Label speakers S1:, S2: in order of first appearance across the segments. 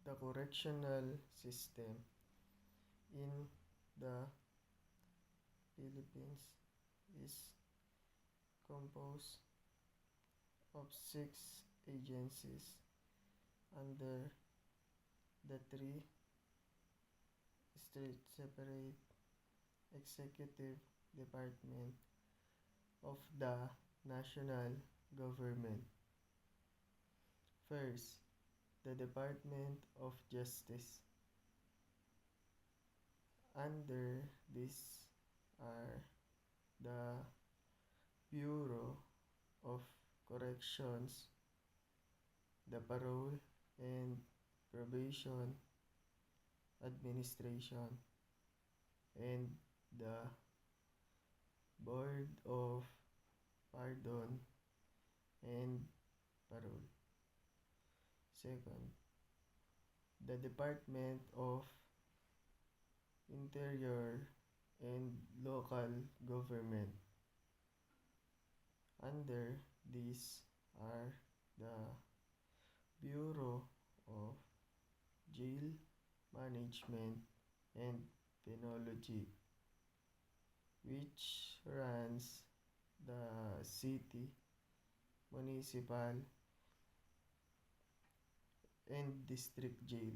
S1: The correctional system in the Philippines is composed of 6 agencies under the 3 separate executive department of the national government. First, the Department of Justice. Under this are the Bureau of Corrections, the Parole and Probation Administration, and the Board of Pardon and Parole. Second, the Department of Interior and Local Government. Under these are the Bureau of Jail Management and Penology, which runs the city, municipal, and district jail,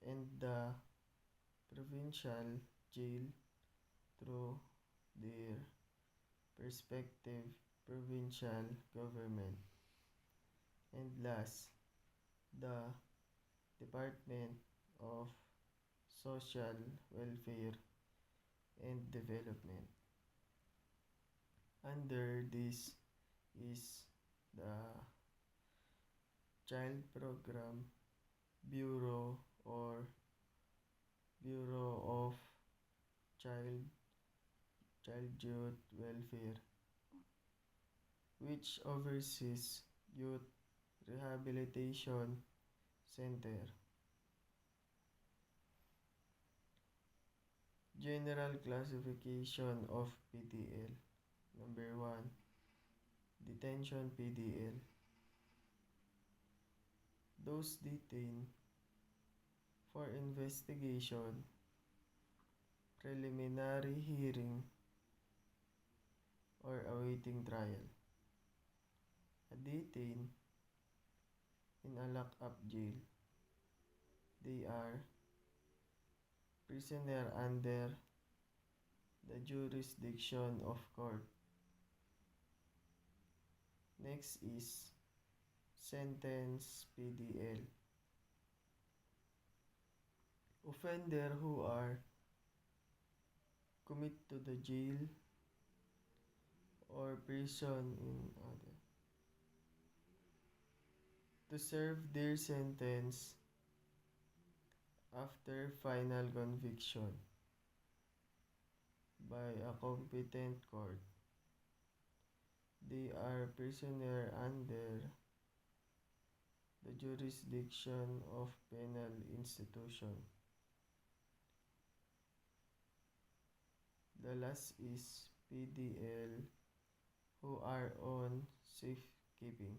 S1: and the provincial jail through their respective provincial government. And last, the Department of Social Welfare and Development. Under this is the Child Program Bureau or Bureau of Child Youth Welfare, which oversees youth rehabilitation center. General classification of PDL. Number 1, detention PDL. Those detained for investigation, preliminary hearing, or awaiting trial. A detained in a lock-up jail. They are prisoner under the jurisdiction of court. Next is sentence PDL. Offender who are commit to the jail or prison in order to serve their sentence after final conviction by a competent court. They are prisoner under the jurisdiction of penal institution. The last is PDL who are on safekeeping.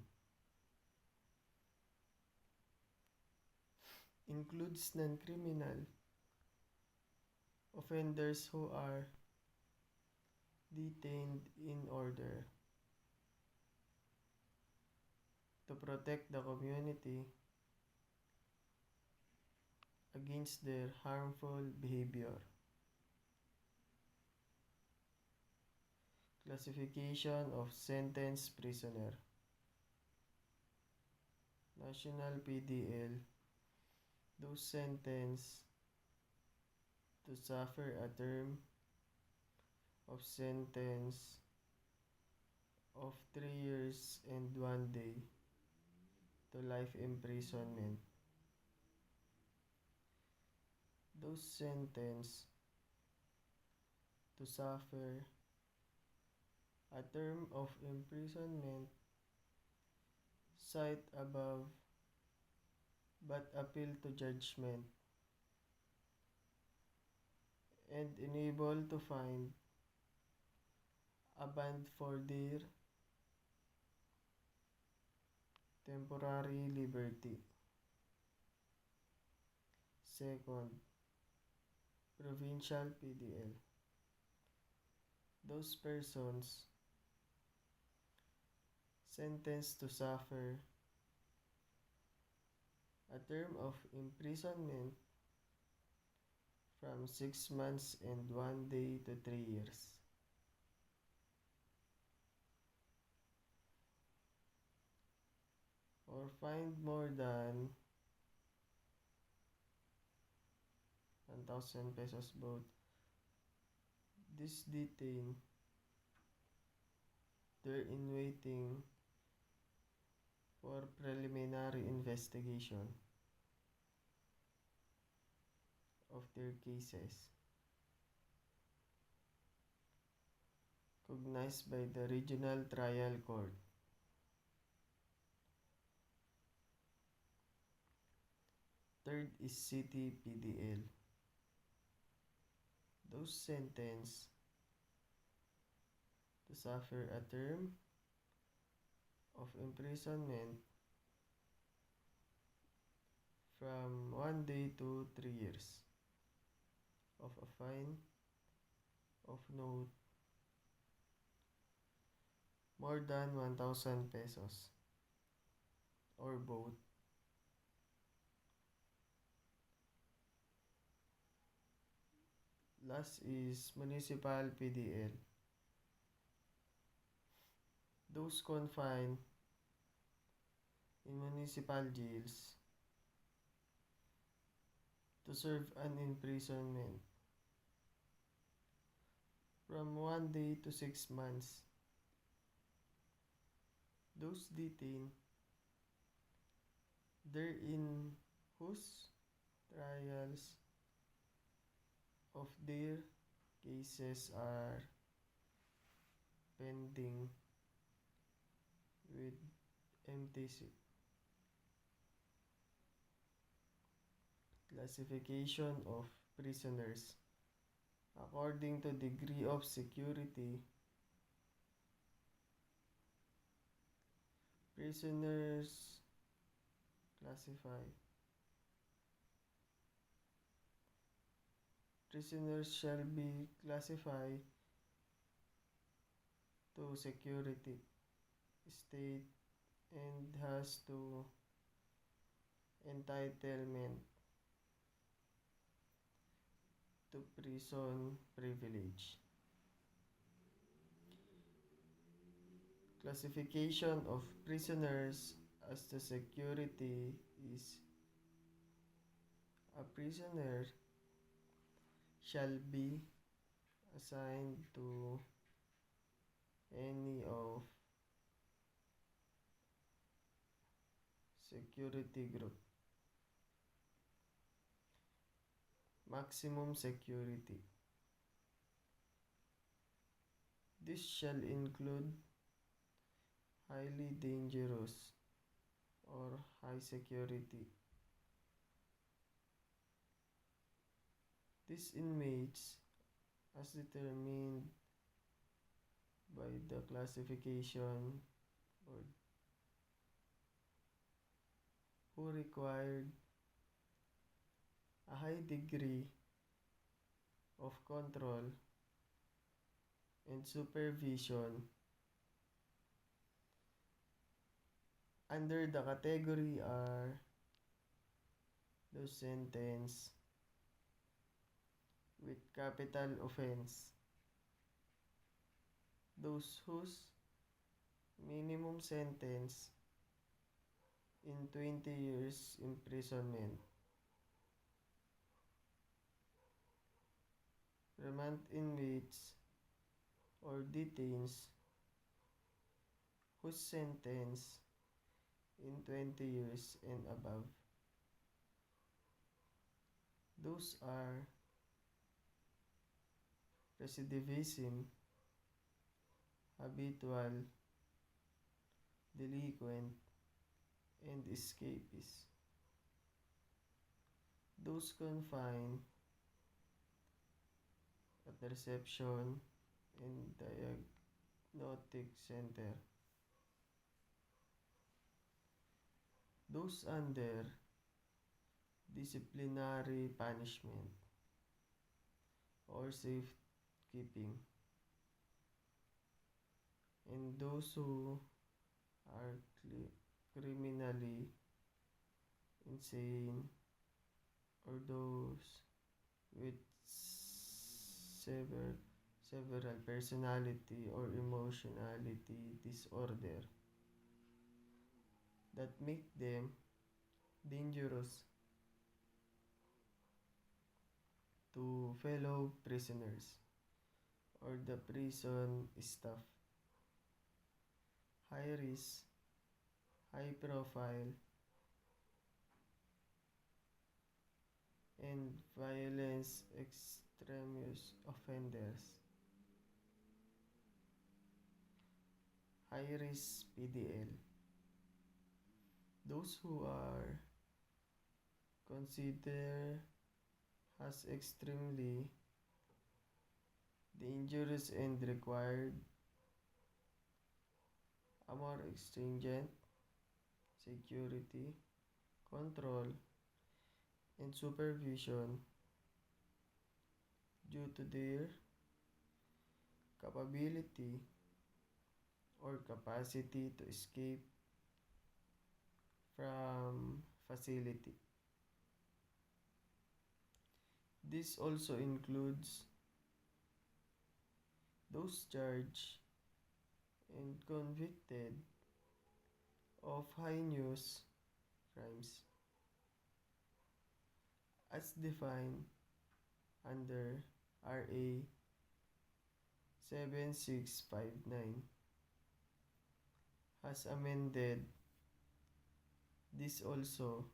S1: Includes non-criminal offenders who are detained in order to protect the community against their harmful behavior. Classification of sentenced prisoner. National PDL, those sentenced to suffer a term of sentence of 3 years and 1 day to life imprisonment. Those sentenced to suffer a term of imprisonment cite above but appeal to judgment and unable to find a bond for their temporary liberty. Second, provincial PDL. Those persons sentenced to suffer a term of imprisonment from 6 months and 1 day to 3 years. Or fined more than 1,000 pesos both. This detained they're in waiting for preliminary investigation of their cases cognized by the Regional Trial Court. Third is City PDL. Those sentenced to suffer a term of imprisonment from 1 day to 3 years of a fine of no more than 1,000 pesos or both. Last is Municipal PDL. Those confined in municipal jails to serve an imprisonment from 1 day to 6 months. Those detained therein whose trials of their cases are pending with MTC. Classification of prisoners according to degree of security. Prisoners classify. Prisoners shall be classified to security state and has to entitlement to prison privilege. Classification of prisoners as to security is a prisoner shall be assigned to any of security group. Maximum security. This shall include highly dangerous or high security. These inmates, as determined by the classification board, who required a high degree of control and supervision under the category are those sentenced with capital offense, those whose minimum sentence in 20 years imprisonment, remand inmates or detainees whose sentence in 20 years and above. Those are recidivism, habitual, delinquent, and escapists. Those confined at the reception and diagnostic center. Those under disciplinary punishment, or safekeeping. And those who are criminally insane, or those with sever, several personality or emotionality disorder that make them dangerous to fellow prisoners or the prison staff. High risk, high profile, and violence extremist offenders. High risk PDL. Those who are considered as extremely dangerous and required a more stringent security, control, and supervision due to their capability or capacity to escape from facility. This also includes those charged and convicted of heinous crimes as defined under RA 7659 has amended. This also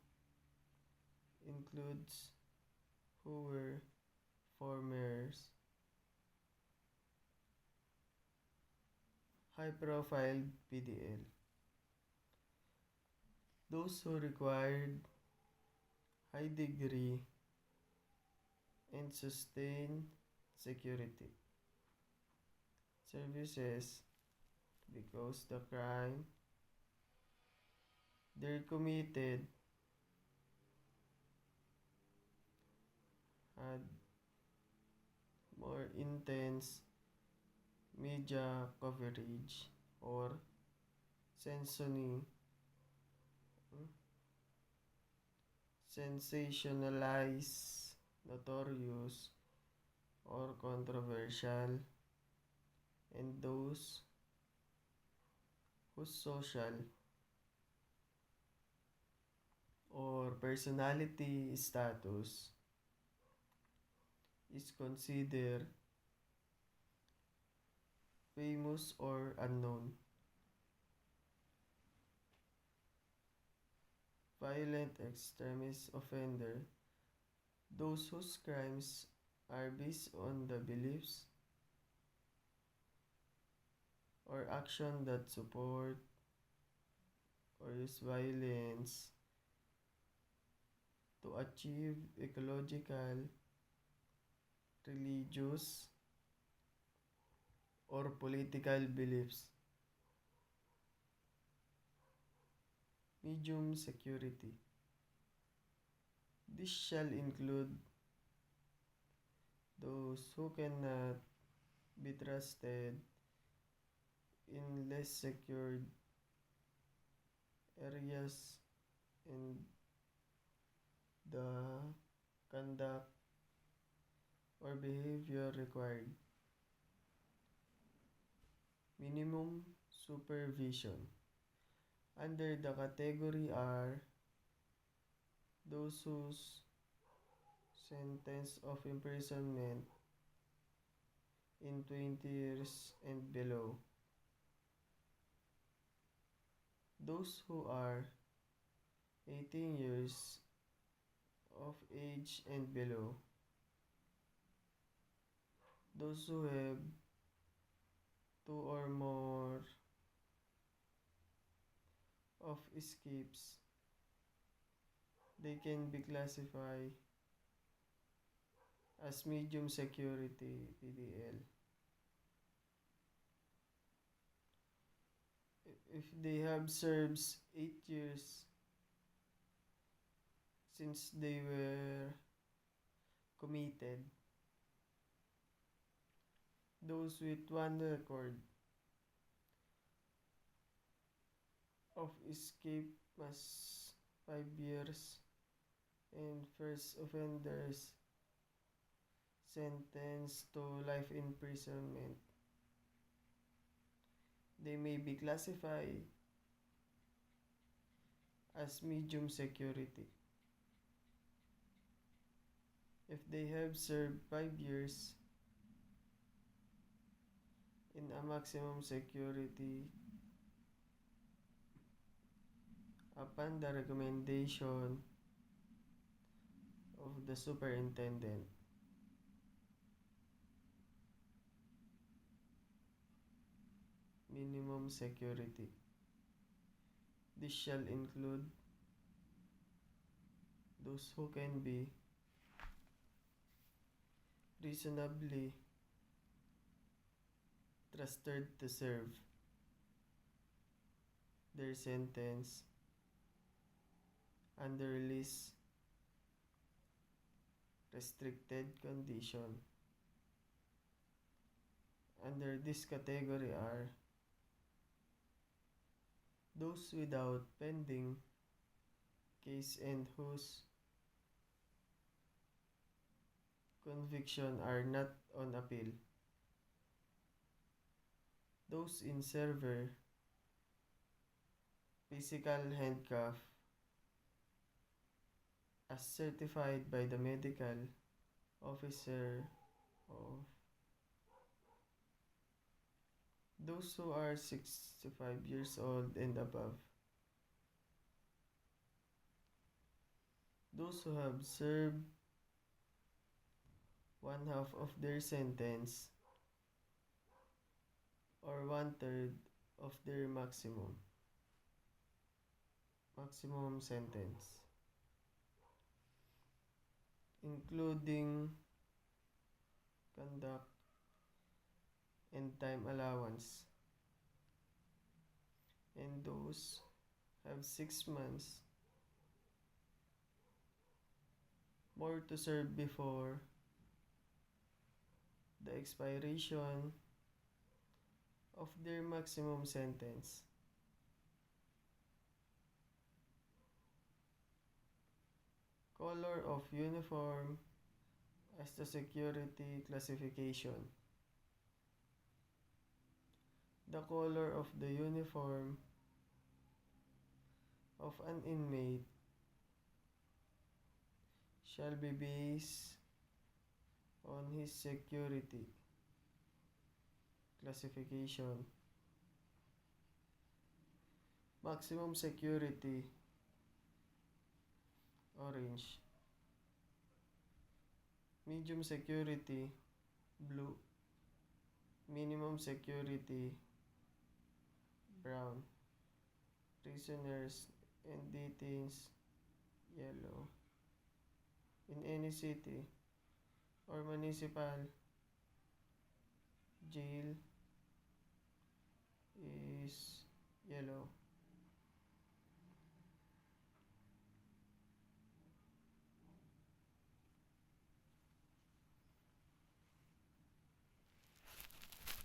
S1: includes who were former high-profile PDL, those who required high degree and sustained security services because the crime they committed had more intense media coverage or sensationally sensationalized, notorious, or controversial, and those whose social or personality status is considered famous or unknown. Violent extremist offender, those whose crimes are based on the beliefs or action that support or use violence to achieve ecological, religious, or political beliefs. Medium security. This shall include those who cannot be trusted in less secured areas and the conduct or behavior required. Minimum supervision. Under the category are those whose sentence of imprisonment in 20 years and below. Those who are 18 years of age and below. Those who have two or more of escapes, they can be classified as medium security PDL. If they have served 8 years since they were committed. Those with one record of escape must 5 years, and first offenders sentenced to life imprisonment. They may be classified as medium security. If they have served 5 years in a maximum security upon the recommendation of the superintendent. Minimum security. This shall include those who can be reasonably trusted to serve their sentence under release restricted condition. Under this category are those without pending case and whose conviction are not on appeal. Those in severe physical handcuff as certified by the medical officer of those who are 65 years old and above. Those who have served one half of their sentence or 1/3 of their maximum sentence, including conduct and time allowance, and those have 6 months more to serve before the expiration of their maximum sentence. Color of uniform as the security classification. The color of the uniform of an inmate shall be based on his security classification. Maximum security orange, medium security blue, minimum security brown, prisoners and detainees yellow. In any city or municipal jail is yellow.